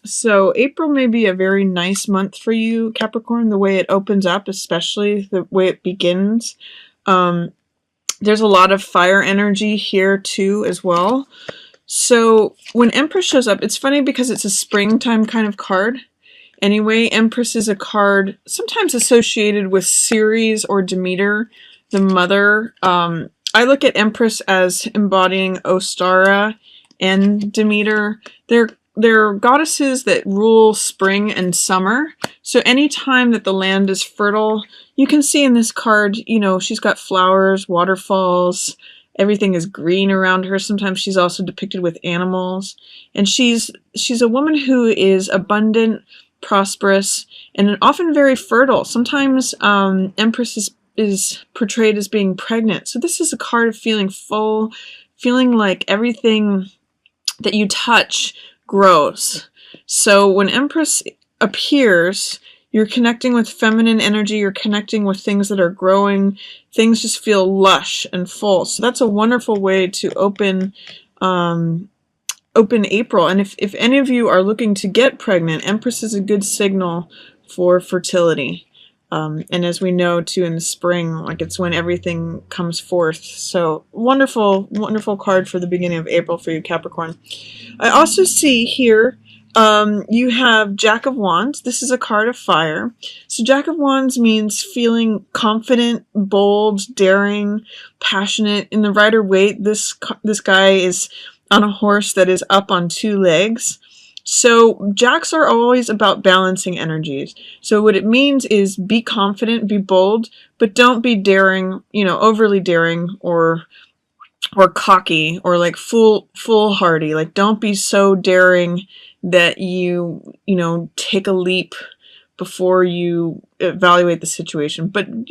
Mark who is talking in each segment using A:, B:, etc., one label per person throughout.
A: So April may be a very nice month for you, Capricorn, the way it opens up, especially the way it begins. Um, there's a lot of fire energy here too as well. So when Empress shows up, it's funny because it's a springtime kind of card. Anyway, Empress is a card sometimes associated with Ceres or Demeter, the mother. I look at Empress as embodying Ostara and Demeter. They're goddesses that rule spring and summer. So anytime that the land is fertile, you can see in this card, she's got flowers, waterfalls, everything is green around her. Sometimes she's also depicted with animals. And she's a woman who is abundant, prosperous, and often very fertile. Sometimes Empress is portrayed as being pregnant. So this is a card of feeling full, feeling like everything that you touch grows. So when Empress appears, you're connecting with feminine energy, you're connecting with things that are growing, things just feel lush and full. So that's a wonderful way to open April. And if any of you are looking to get pregnant, Empress is a good signal for fertility. And as we know too, in the spring, like it's when everything comes forth. So wonderful, wonderful card for the beginning of April for you, Capricorn. I also see here you have Jack of Wands. This is a card of fire. So Jack of Wands means feeling confident, bold, daring, passionate. In the Rider-Waite, this guy is on a horse that is up on two legs. So Jacks are always about balancing energies. So what it means is be confident, be bold, but don't be daring, overly daring or cocky or like foolhardy. Like don't be so daring that you take a leap before you evaluate the situation. But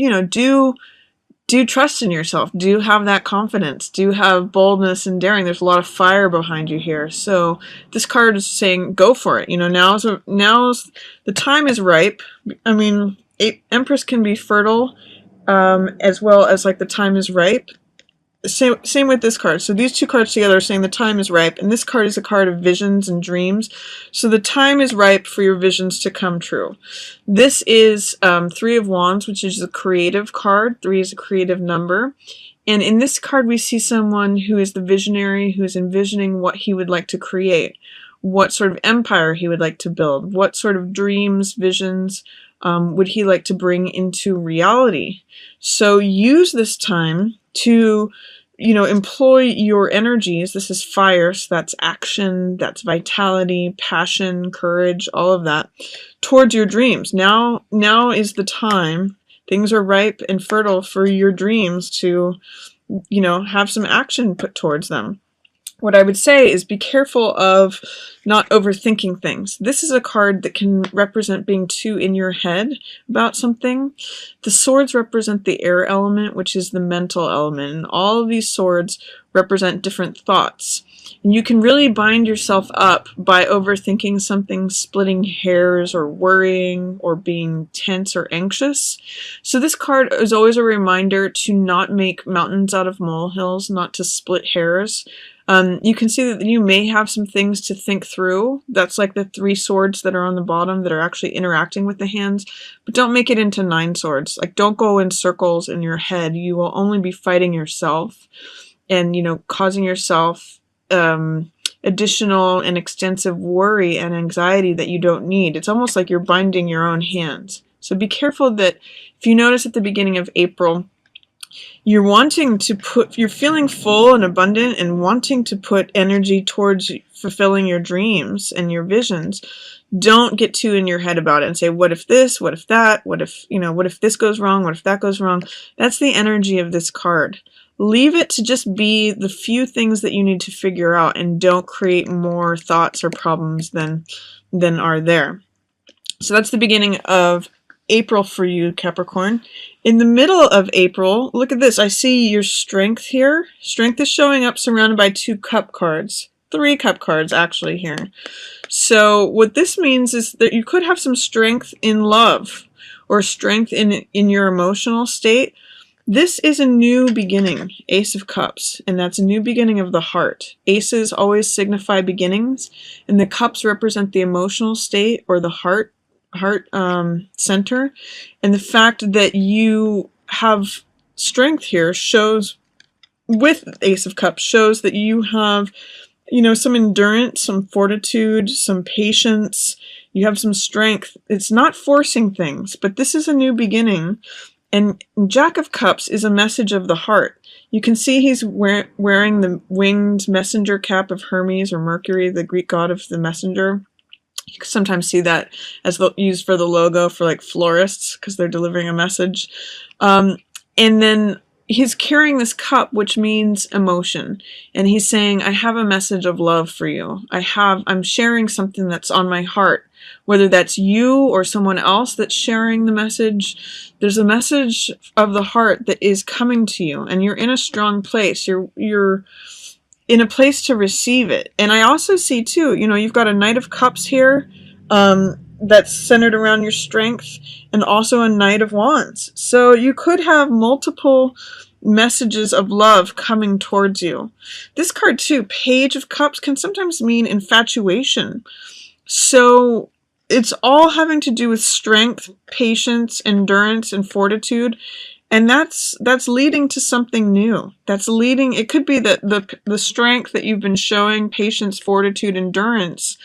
A: do trust in yourself. Do have that confidence. Do have boldness and daring. There's a lot of fire behind you here. So this card is saying, go for it. Now's the time is ripe. I mean, Empress can be fertile, as well as like the time is ripe. Same with this card. So these two cards together are saying the time is ripe, and this card is a card of visions and dreams. So the time is ripe for your visions to come true. This is Three of Wands, which is a creative card. 3 is a creative number. And in this card, we see someone who is the visionary, who is envisioning what he would like to create, what sort of empire he would like to build, what sort of dreams, visions would he like to bring into reality. So use this time to employ your energies. This is fire, so that's action, that's vitality, passion, courage, all of that, towards your dreams. Now is the time. Things are ripe and fertile for your dreams to, have some action put towards them. What I would say is be careful of not overthinking things. This is a card that can represent being too in your head about something. The swords represent the air element, which is the mental element. And all of these swords represent different thoughts. And you can really bind yourself up by overthinking something, splitting hairs, or worrying, or being tense or anxious. So this card is always a reminder to not make mountains out of molehills, not to split hairs. You can see that you may have some things to think through. That's like the 3 swords that are on the bottom that are actually interacting with the hands. But don't make it into 9 swords. Like, don't go in circles in your head. You will only be fighting yourself and, causing yourself additional and extensive worry and anxiety that you don't need. It's almost like you're binding your own hands. So be careful that if you notice at the beginning of April, you're feeling full and abundant and wanting to put energy towards fulfilling your dreams and your visions. Don't get too in your head about it and say, what if this, what if that, what if this goes wrong, what if that goes wrong? That's the energy of this card. Leave it to just be the few things that you need to figure out, and don't create more thoughts or problems than are there. So that's the beginning of April for you, Capricorn. In the middle of April, look at this. I see your strength here. Strength is showing up surrounded by 2 cup cards. 3 cup cards actually here. So what this means is that you could have some strength in love or strength in your emotional state. This is a new beginning, Ace of Cups, and that's a new beginning of the heart. Aces always signify beginnings, and the cups represent the emotional state or the heart center. And the fact that you have strength here shows, with Ace of Cups, shows that you have, some endurance, some fortitude, some patience. You have some strength. It's not forcing things, but this is a new beginning. And Jack of Cups is a message of the heart. You can see he's wearing the winged messenger cap of Hermes or Mercury, the Greek god of the messenger. You can sometimes see that as used for the logo for like florists because they're delivering a message. And then he's carrying this cup, which means emotion. And he's saying, I have a message of love for you. I'm sharing something that's on my heart. Whether that's you or someone else that's sharing the message, there's a message of the heart that is coming to you, and you're in a strong place. You're in a place to receive it. And I also see too, you've got a Knight of Cups here, that's centered around your strength, and also a Knight of Wands. So you could have multiple messages of love coming towards you. This card too, Page of Cups, can sometimes mean infatuation. So it's all having to do with strength, patience, endurance, and fortitude. And that's leading to something new. It could be that the strength that you've been showing, patience, fortitude, endurance,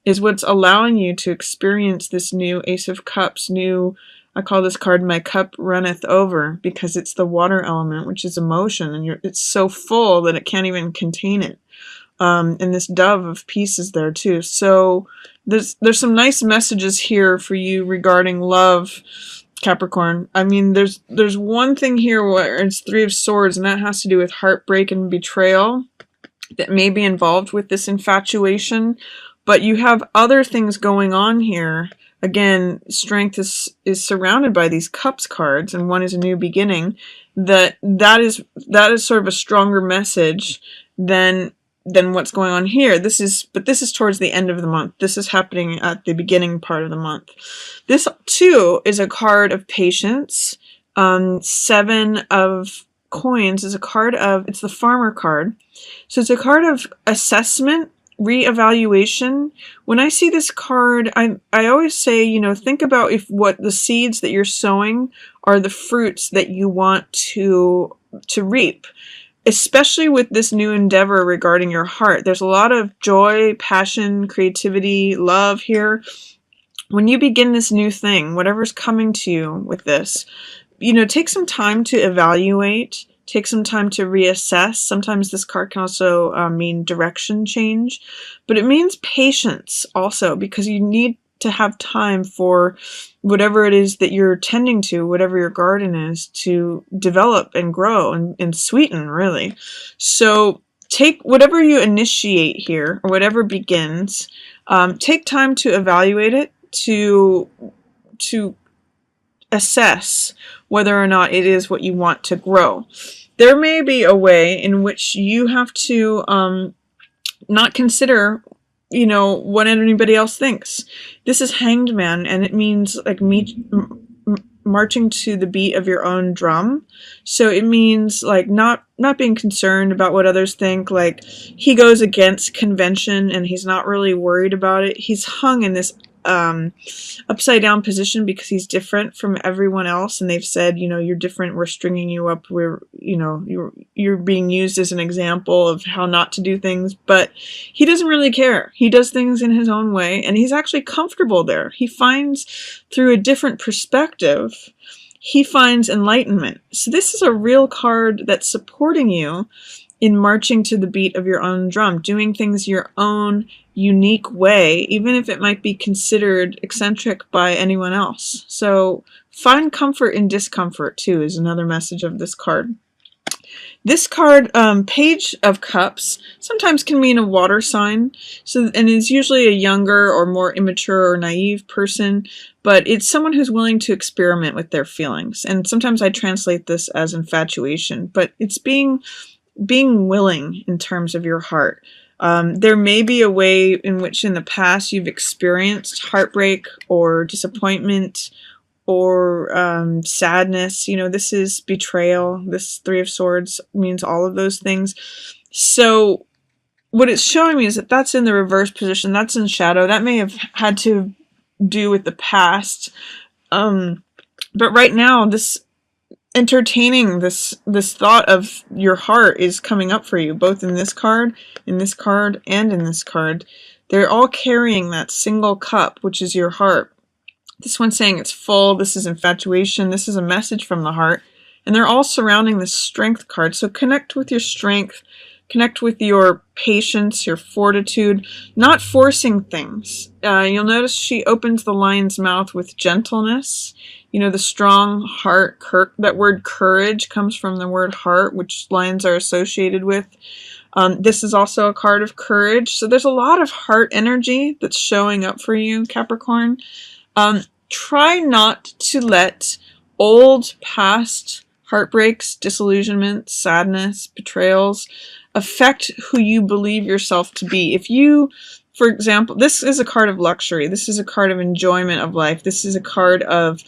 A: is what's allowing you to experience this new Ace of Cups. I call this card My Cup Runneth Over, because it's the water element, which is emotion, and it's so full that it can't even contain it. And this Dove of Peace is there too. So there's some nice messages here for you regarding love, Capricorn. I mean, there's one thing here where it's Three of Swords, and that has to do with heartbreak and betrayal that may be involved with this infatuation. But you have other things going on here. Again, strength is surrounded by these Cups cards, and one is a new beginning. That is sort of a stronger message than what's going on here. This is towards the end of the month. This is happening at the beginning part of the month. This too is a card of patience. Seven of Coins is a card of, it's the farmer card. So it's a card of assessment, reevaluation. When I see this card, I always say, think about if what the seeds that you're sowing are the fruits that you want to reap. Especially with this new endeavor regarding your heart. There's a lot of joy, passion, creativity, love here. When you begin this new thing, whatever's coming to you with this, take some time to evaluate, take some time to reassess. Sometimes this card can also mean direction change, but it means patience also, because you need to have time for whatever it is that you're tending to, whatever your garden is, to develop and grow and sweeten, really. So take whatever you initiate here, or whatever begins, take time to evaluate it, to assess whether or not it is what you want to grow. There may be a way in which you have to not consider what anybody else thinks. This is Hanged Man, and it means like marching to the beat of your own drum. So it means like not being concerned about what others think. Like, he goes against convention and he's not really worried about it. He's hung in this upside down position because he's different from everyone else, and they've said, you're different, we're stringing you up, you're being used as an example of how not to do things. But he doesn't really care. He does things in his own way, and he's actually comfortable there. He finds, through a different perspective, he finds enlightenment. So this is a real card that's supporting you in marching to the beat of your own drum, doing things your own unique way, even if it might be considered eccentric by anyone else. So find comfort in discomfort too is another message of this card. This card, Page of Cups, sometimes can mean a water sign, and it's usually a younger or more immature or naive person, but it's someone who's willing to experiment with their feelings. And sometimes I translate this as infatuation, but it's being willing in terms of your heart. There may be a way in which in the past you've experienced heartbreak or disappointment or sadness. You know, this is betrayal. This Three of Swords means all of those things. So what it's showing me is that that's in the reverse position. That's in shadow. That may have had to do with the past. But right now, this entertaining this thought of your heart is coming up for you, both in this card, and in this card. They're all carrying that single cup, which is your heart. This one's saying it's full. This is infatuation. This is a message from the heart. And they're all surrounding this strength card. So connect with your strength. Connect with your patience, your fortitude, not forcing things. You'll notice she opens the lion's mouth with gentleness. You know, the strong heart, that word courage comes from the word heart, which lions are associated with. This is also a card of courage. So there's a lot of heart energy that's showing up for you, Capricorn. Try not to let old past heartbreaks, disillusionment, sadness, betrayals affect who you believe yourself to be. If you, for example, this is a card of luxury. This is a card of enjoyment of life. This is a card of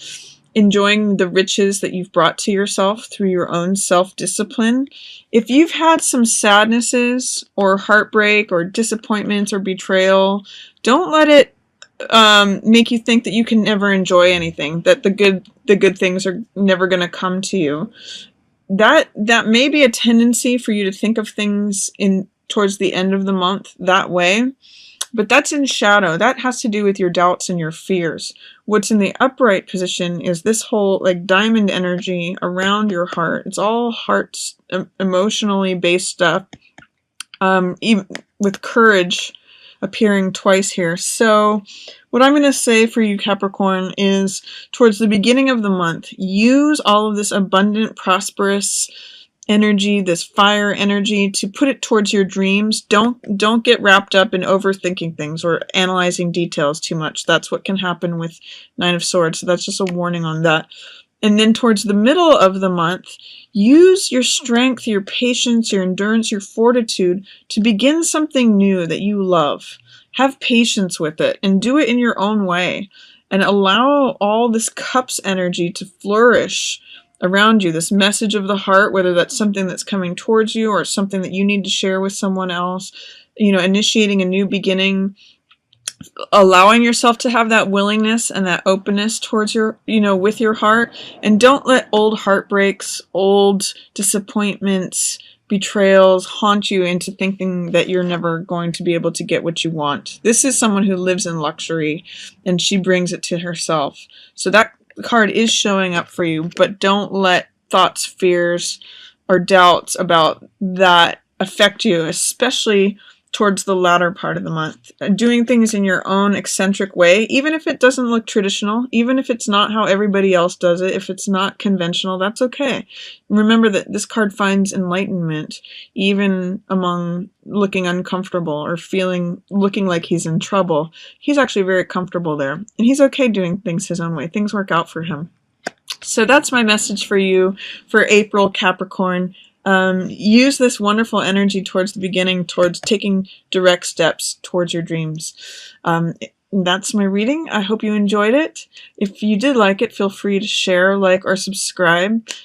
A: enjoying the riches that you've brought to yourself through your own self-discipline. If you've had some sadnesses or heartbreak or disappointments or betrayal, don't let it make you think that you can never enjoy anything, that the good things are never going to come to you. That may be a tendency for you to think of things towards the end of the month that way, but that's in shadow. That has to do with your doubts and your fears. What's in the upright position is this whole like diamond energy around your heart. It's all hearts, emotionally based stuff, even with courage appearing twice here. So what I'm going to say for you, Capricorn, is towards the beginning of the month, use all of this abundant, prosperous energy, this fire energy, to put it towards your dreams. Don't get wrapped up in overthinking things or analyzing details too much. That's what can happen with Nine of Swords. So that's just a warning on that. And then towards the middle of the month, use your strength, your patience, your endurance, your fortitude to begin something new that you love. Have patience with it and do it in your own way. And allow all this cups energy to flourish around you, this message of the heart, whether that's something that's coming towards you or something that you need to share with someone else, you know, initiating a new beginning. Allowing yourself to have that willingness and that openness towards your, you know, with your heart. And don't let old heartbreaks, old disappointments, betrayals haunt you into thinking that you're never going to be able to get what you want. This is someone who lives in luxury and she brings it to herself. So that card is showing up for you, but don't let thoughts, fears, or doubts about that affect you, especially towards the latter part of the month. Doing things in your own eccentric way, even if it doesn't look traditional, even if it's not how everybody else does it, if it's not conventional, that's okay. Remember that this card finds enlightenment even among looking uncomfortable or looking like he's in trouble. He's actually very comfortable there, and he's okay doing things his own way. Things work out for him. So that's my message for you for April, Capricorn. Use this wonderful energy towards the beginning, towards taking direct steps towards your dreams. That's my reading. I hope you enjoyed it. If you did like it, feel free to share, like, or subscribe.